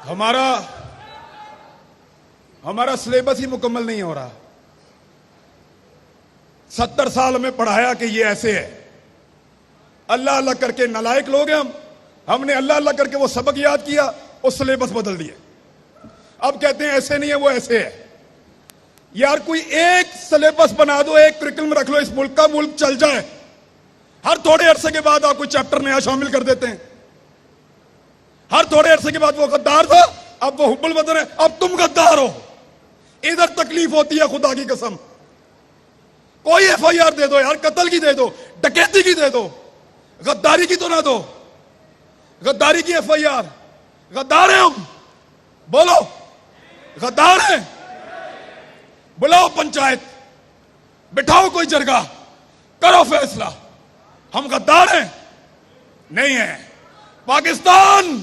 हमारा हमारा सिलेबस ही मुकम्मल नहीं हो रहा। 70 साल में पढ़ाया कि ये ऐसे है। अल्लाह अल्लाह करके नालायक लोग हैं हमने अल्लाह अल्लाह करके वो सबक याद किया और सिलेबस बदल दिए। अब कहते हैं ऐसे नहीं है, वो ऐसे है। यार कोई एक सिलेबस बना दो, एक करिकुलम रख लो, इस मुल्क का, मुल्क चल जाए। हर थोड़े अरसे के बाद आप कोई चैप्टर नया शामिल कर देते हैं। हर थोड़े अरसे के बाद वो गद्दार था, अब वो हुब्बुल वतन है, अब तुम गद्दार हो। इधर तकलीफ होती है, खुदा की कसम। कोई एफआईआर दे दो यार, कत्ल की दे दो, डकैती की दे दो, गद्दारी की तो ना दो। गद्दारी की एफआईआर, गद्दार है हम, बोलो गद्दार है। बुलाओ पंचायत, बिठाओ कोई जरगा, करो फैसला। हम गद्दार हैं? नहीं है। पाकिस्तान